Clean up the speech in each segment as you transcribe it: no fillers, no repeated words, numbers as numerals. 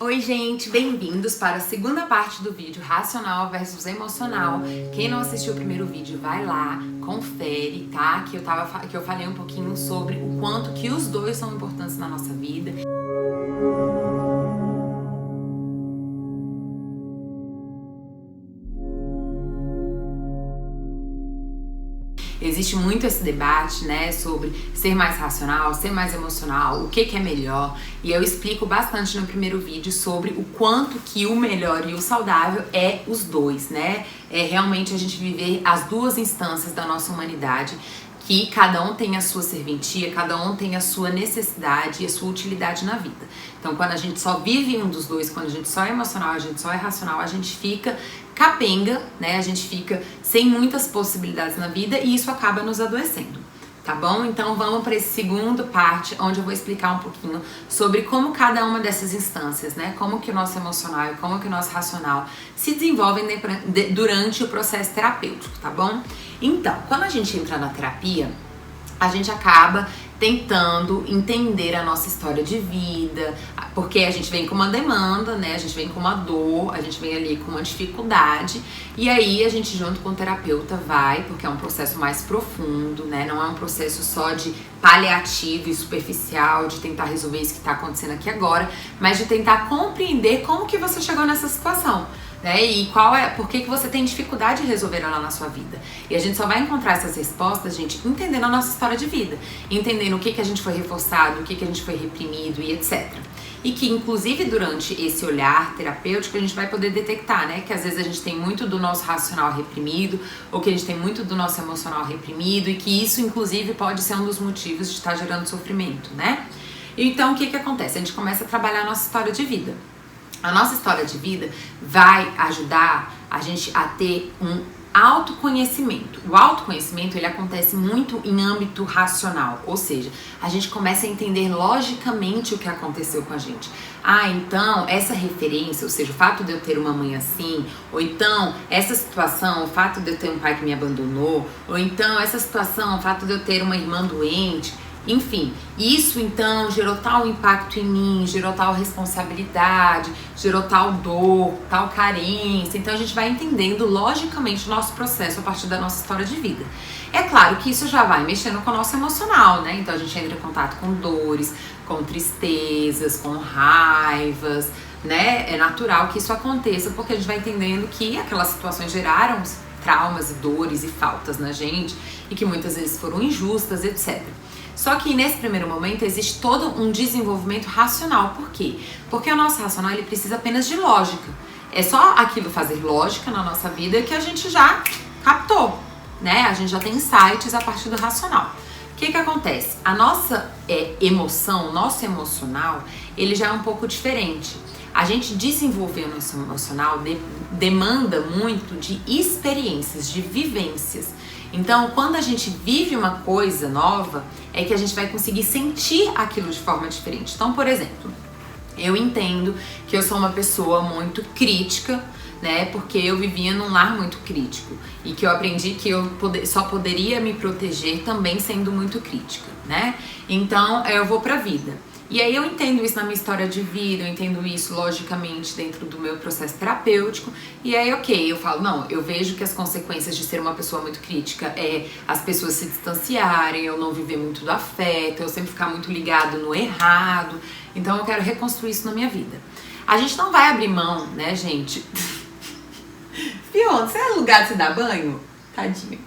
Oi gente, bem-vindos para a segunda parte do vídeo Racional versus Emocional. Quem não assistiu o primeiro vídeo, vai lá, confere, tá? Que eu falei um pouquinho sobre o quanto que os dois são importantes na nossa vida. Existe muito esse debate, né, sobre ser mais racional, ser mais emocional, o que é melhor. E eu explico bastante no primeiro vídeo sobre o quanto que o melhor e o saudável é os dois, né? É realmente a gente viver as duas instâncias da nossa humanidade, que cada um tem a sua serventia, cada um tem a sua necessidade e a sua utilidade na vida. Então, quando a gente só vive um dos dois, quando a gente só é emocional, a gente só é racional, a gente fica capenga, né? A gente fica sem muitas possibilidades na vida e isso acaba nos adoecendo, tá bom? Então, vamos para essa segunda parte, onde eu vou explicar um pouquinho sobre como cada uma dessas instâncias, né? Como que o nosso emocional e como que o nosso racional se desenvolvem durante o processo terapêutico, tá bom? Então, quando a gente entra na terapia, a gente acaba tentando entender a nossa história de vida, porque a gente vem com uma demanda, né? A gente vem com uma dor, a gente vem ali com uma dificuldade, e aí a gente junto com o terapeuta vai, porque é um processo mais profundo, né? Não é um processo só de paliativo e superficial, de tentar resolver isso que tá acontecendo aqui agora, mas de tentar compreender como que você chegou nessa situação, né? E por que você tem dificuldade de resolver ela na sua vida. E a gente só vai encontrar essas respostas, gente, entendendo a nossa história de vida, entendendo o que a gente foi reforçado, o que a gente foi reprimido e etc. E que, inclusive, durante esse olhar terapêutico, a gente vai poder detectar, né? Que às vezes a gente tem muito do nosso racional reprimido, ou que a gente tem muito do nosso emocional reprimido, e que isso, inclusive, pode ser um dos motivos de estar gerando sofrimento, né? Então, o que acontece? A gente começa a trabalhar a nossa história de vida. A nossa história de vida vai ajudar a gente a ter um autoconhecimento. O autoconhecimento, ele acontece muito em âmbito racional, ou seja, a gente começa a entender logicamente o que aconteceu com a gente. Ah, então, essa referência, ou seja, o fato de eu ter uma mãe assim, ou então, essa situação, o fato de eu ter um pai que me abandonou, ou então, essa situação, o fato de eu ter uma irmã doente. Enfim, isso então gerou tal impacto em mim, gerou tal responsabilidade, gerou tal dor, tal carência. Então a gente vai entendendo logicamente o nosso processo a partir da nossa história de vida. É claro que isso já vai mexendo com o nosso emocional, né? Então a gente entra em contato com dores, com tristezas, com raivas, né? É natural que isso aconteça porque a gente vai entendendo que aquelas situações geraram traumas e dores e faltas na gente e que muitas vezes foram injustas, etc. Só que nesse primeiro momento existe todo um desenvolvimento racional. Por quê? Porque o nosso racional ele precisa apenas de lógica. É só aquilo fazer lógica na nossa vida que a gente já captou, né? A gente já tem insights a partir do racional. O que acontece? A nossa emoção, o nosso emocional, ele já é um pouco diferente. A gente desenvolver o nosso emocional demanda muito de experiências, de vivências. Então, quando a gente vive uma coisa nova, é que a gente vai conseguir sentir aquilo de forma diferente. Então, por exemplo, eu entendo que eu sou uma pessoa muito crítica, né? Porque eu vivia num lar muito crítico e que eu aprendi que eu só poderia me proteger também sendo muito crítica, né? Então, eu vou pra vida. E aí eu entendo isso na minha história de vida, eu entendo isso logicamente dentro do meu processo terapêutico. E aí, eu falo, não, eu vejo que as consequências de ser uma pessoa muito crítica é as pessoas se distanciarem, eu não viver muito do afeto, eu sempre ficar muito ligado no errado. Então eu quero reconstruir isso na minha vida. A gente não vai abrir mão, né, gente? Fiona, você é lugar de se dar banho? Tadinho.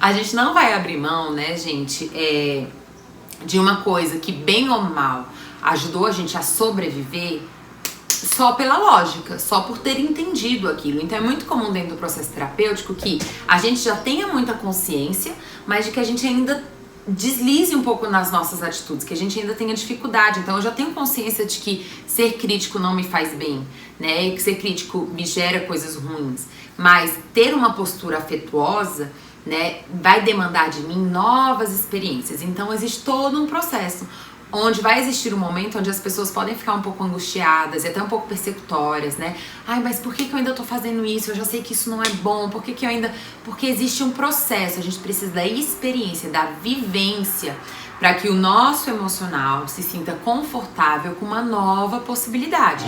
A gente não vai abrir mão, né, gente, de uma coisa que bem ou mal ajudou a gente a sobreviver só pela lógica, só por ter entendido aquilo. Então é muito comum dentro do processo terapêutico que a gente já tenha muita consciência, mas de que a gente ainda deslize um pouco nas nossas atitudes, que a gente ainda tenha dificuldade. Então eu já tenho consciência de que ser crítico não me faz bem, né? E que ser crítico me gera coisas ruins. Mas ter uma postura afetuosa, né, vai demandar de mim novas experiências. Então existe todo um processo. onde vai existir um momento onde as pessoas podem ficar um pouco angustiadas e até um pouco persecutórias, né? Ai, mas por que eu ainda tô fazendo isso? Eu já sei que isso não é bom, por que eu ainda... Porque existe um processo, a gente precisa da experiência, da vivência, para que o nosso emocional se sinta confortável com uma nova possibilidade.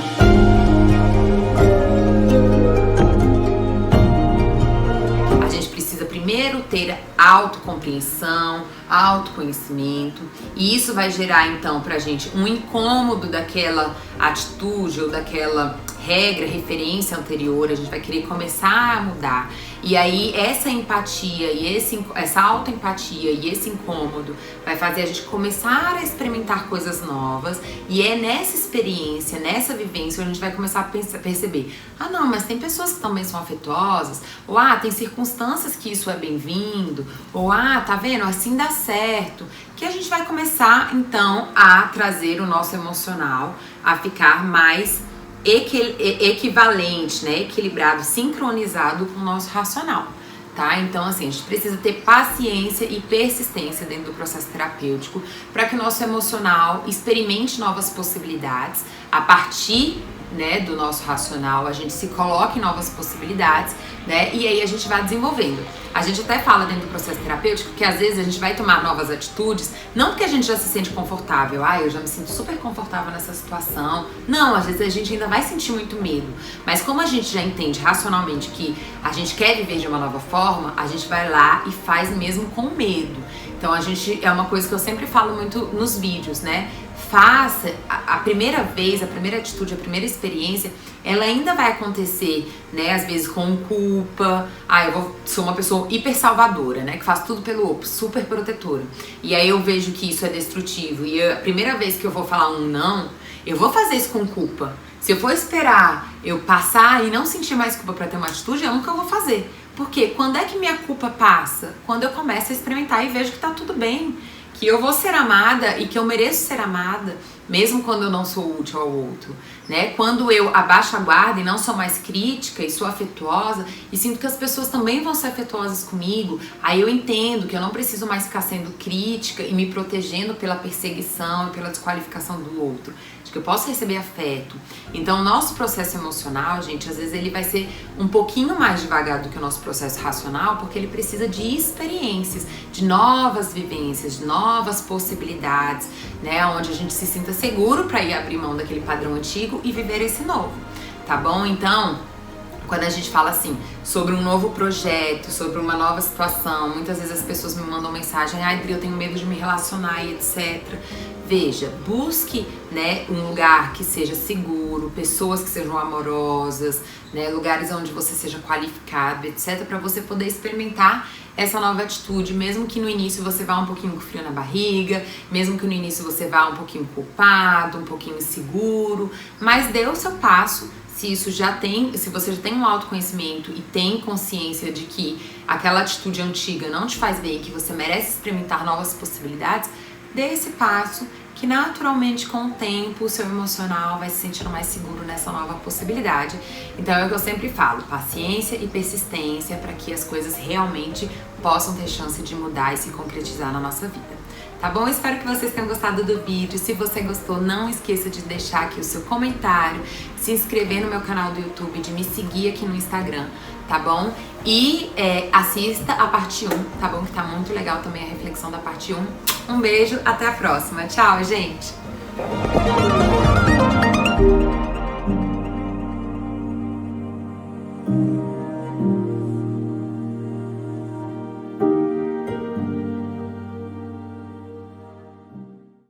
A gente precisa primeiro ter autocompreensão, autoconhecimento, e isso vai gerar então pra gente um incômodo daquela atitude ou daquela regra, referência anterior. A gente vai querer começar a mudar. E aí essa empatia e essa autoempatia e esse incômodo vai fazer a gente começar a experimentar coisas novas, e é nessa experiência, nessa vivência, onde a gente vai começar a perceber: ah não, mas tem pessoas que também são afetuosas, ou tem circunstâncias que isso é bem-vindo, ou tá vendo, assim dá certo, que a gente vai começar então a trazer o nosso emocional a ficar mais equivalente, né, equilibrado, sincronizado com o nosso racional, tá? Então, assim, a gente precisa ter paciência e persistência dentro do processo terapêutico para que o nosso emocional experimente novas possibilidades. A partir, né, do nosso racional, a gente se coloca em novas possibilidades, né, e aí a gente vai desenvolvendo. A gente até fala dentro do processo terapêutico que às vezes a gente vai tomar novas atitudes, não porque a gente já se sente confortável, eu já me sinto super confortável nessa situação. Não, às vezes a gente ainda vai sentir muito medo, mas como a gente já entende racionalmente que a gente quer viver de uma nova forma, a gente vai lá e faz mesmo com medo. Então é uma coisa que eu sempre falo muito nos vídeos, né? Faça a primeira vez, a primeira atitude, a primeira experiência, ela ainda vai acontecer, né? Às vezes com culpa. Sou uma pessoa hiper salvadora, né? Que faz tudo pelo outro, super protetora. E aí eu vejo que isso é destrutivo. E a primeira vez que eu vou falar um não, eu vou fazer isso com culpa. Se eu for esperar eu passar e não sentir mais culpa pra ter uma atitude, eu nunca vou fazer. Porque quando é que minha culpa passa? Quando eu começo a experimentar e vejo que tá tudo bem, que eu vou ser amada e que eu mereço ser amada, mesmo quando eu não sou útil ao outro, né? Quando eu abaixo a guarda e não sou mais crítica e sou afetuosa e sinto que as pessoas também vão ser afetuosas comigo, aí eu entendo que eu não preciso mais ficar sendo crítica e me protegendo pela perseguição e pela desqualificação do outro, de que eu posso receber afeto. Então o nosso processo emocional, gente, às vezes ele vai ser um pouquinho mais devagar do que o nosso processo racional, porque ele precisa de experiências, de novas vivências, de novas possibilidades, né? Onde a gente se sinta seguro para ir abrir mão daquele padrão antigo e viver esse novo, tá bom? Então, quando a gente fala assim sobre um novo projeto, sobre uma nova situação, muitas vezes as pessoas me mandam mensagem: Adri, eu tenho medo de me relacionar e etc. Veja, busque, né, um lugar que seja seguro, pessoas que sejam amorosas, né, lugares onde você seja qualificado, etc, para você poder experimentar essa nova atitude, mesmo que no início você vá um pouquinho com frio na barriga, mesmo que no início você vá um pouquinho culpado, um pouquinho inseguro, mas dê o seu passo. Se você já tem um autoconhecimento e tem consciência de que aquela atitude antiga não te faz bem, que você merece experimentar novas possibilidades, dê esse passo, que naturalmente com o tempo o seu emocional vai se sentindo mais seguro nessa nova possibilidade. Então é o que eu sempre falo: paciência e persistência para que as coisas realmente possam ter chance de mudar e se concretizar na nossa vida. Tá bom? Espero que vocês tenham gostado do vídeo. Se você gostou, não esqueça de deixar aqui o seu comentário, se inscrever no meu canal do YouTube, de me seguir aqui no Instagram, tá bom? E assista a parte 1, tá bom? Que tá muito legal também a reflexão da parte 1. Um beijo, até a próxima. Tchau, gente!